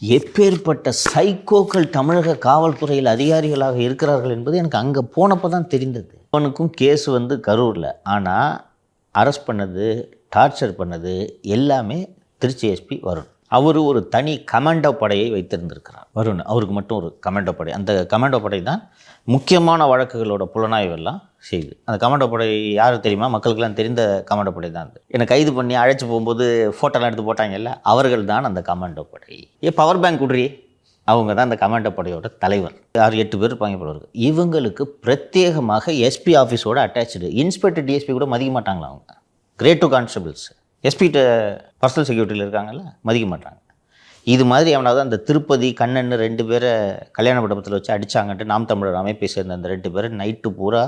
எப்பேற்பட்ட சைக்கோக்கள் தமிழக காவல்துறையில் அதிகாரிகளாக இருக்கிறார்கள் என்பது எனக்கு அங்கே போனப்போ தான் தெரிந்தது. அவனுக்கும் கேஸ் வந்து கரூரில், ஆனால் அரெஸ்ட் பண்ணது, டார்ச்சர் பண்ணது எல்லாமே திருச்சி எஸ்பி வருண். அவர் ஒரு தனி கமாண்டோ படையை வைத்திருந்திருக்கிறார். வருண் அவருக்கு மட்டும் ஒரு கமாண்டோ படை. அந்த கமாண்டோ படை தான் முக்கியமான வழக்குகளோட புலனாய்வெல்லாம் செய்யுது. அந்த கமாண்டோ படை யார் தெரியுமா? மக்களுக்கெல்லாம் தெரிந்த கமாண்டோ படை தான் அது. என்னை கைது பண்ணி அழைச்சி போகும்போது ஃபோட்டோலாம் எடுத்து போட்டாங்கல்ல, அவர்கள் தான் அந்த கமாண்டோ படை. பவர் பேங்க் விட்றி, அவங்க தான் அந்த கமாண்டோ படையோட தலைவர். 6-8 பேர் இருப்பாங்க போல இருக்கு. இவங்களுக்கு பிரத்யேகமாக எஸ்பி ஆஃபீஸோட அட்டாச்சு. இன்ஸ்பெக்டர் டிஎஸ்பி கூட மதிக்க மாட்டாங்களா அவங்க? கிரேட் 2 கான்ஸ்டபிள்ஸ் எஸ்பிகிட்ட பர்சனல் செக்யூரிட்டியில் இருக்காங்கல்ல, மதிக்க மாட்டாங்க. இது மாதிரி அவனாவது அந்த திருப்பதி கண்ணன் 2 பேரை கல்யாண மண்டபத்தில் வச்சு அடித்தாங்கன்ட்டு நாம் தமிழர் அமைப்பை சேர்ந்த அந்த 2 பேரை நைட்டு பூரா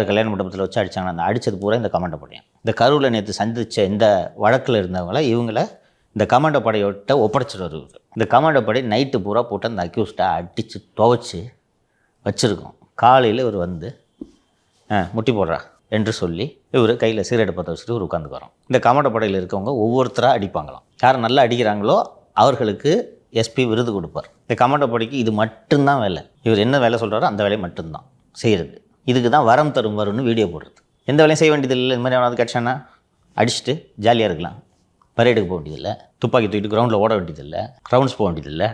கல்யாண மண்டபத்தில் வச்சு அடித்தாங்க. அந்த அடித்தது பூரா இந்த கமாண்டோ படையும். இந்த கரூரில் நேற்று சந்தித்த இந்த வழக்கில் இருந்தவங்கள இவங்களை இந்த கமாண்டோ படையோட்ட ஒப்படைச்சிட்டு வருது. இந்த கமாண்டோ படை நைட்டு பூரா போட்டு அந்த அக்யூஸ்டை அடித்து துவைச்சி வச்சுருக்கோம். காலையில் இவர் வந்து முட்டி போடுறா என்று சொல்லி இவர் கையில் சிகரெட்டை பற்ற வச்சுட்டு இவர் உட்காந்துக்கு வரோம். இந்த கமாண்டோ படையில் இருக்கவங்க ஒவ்வொருத்தராக அடிப்பாங்களாம். யார் நல்லா அடிக்கிறாங்களோ அவர்களுக்கு எஸ்பி விருது கொடுப்பார். இந்த கமாண்டோ படைக்கு இது மட்டும்தான் வேலை. இவர் என்ன வேலை சொல்கிறாரோ அந்த வேலையை மட்டும்தான் செய்கிறது. இதுக்கு தான் வரம் தரும் வரும்னு வீடியோ போடுறது. எந்த வேலையும் செய்ய வேண்டியதில்லை. இந்த மாதிரி அவனாவது கிடச்சானா அடிச்சுட்டு ஜாலியாக இருக்கலாம். பரேடுக்கு போக வேண்டியதில்லை, துப்பாக்கி தூக்கிட்டு கிரவுண்டில் ஓட வேண்டியதில்லை, கிரவுண்ட்ஸ் போக வேண்டியதில்லை.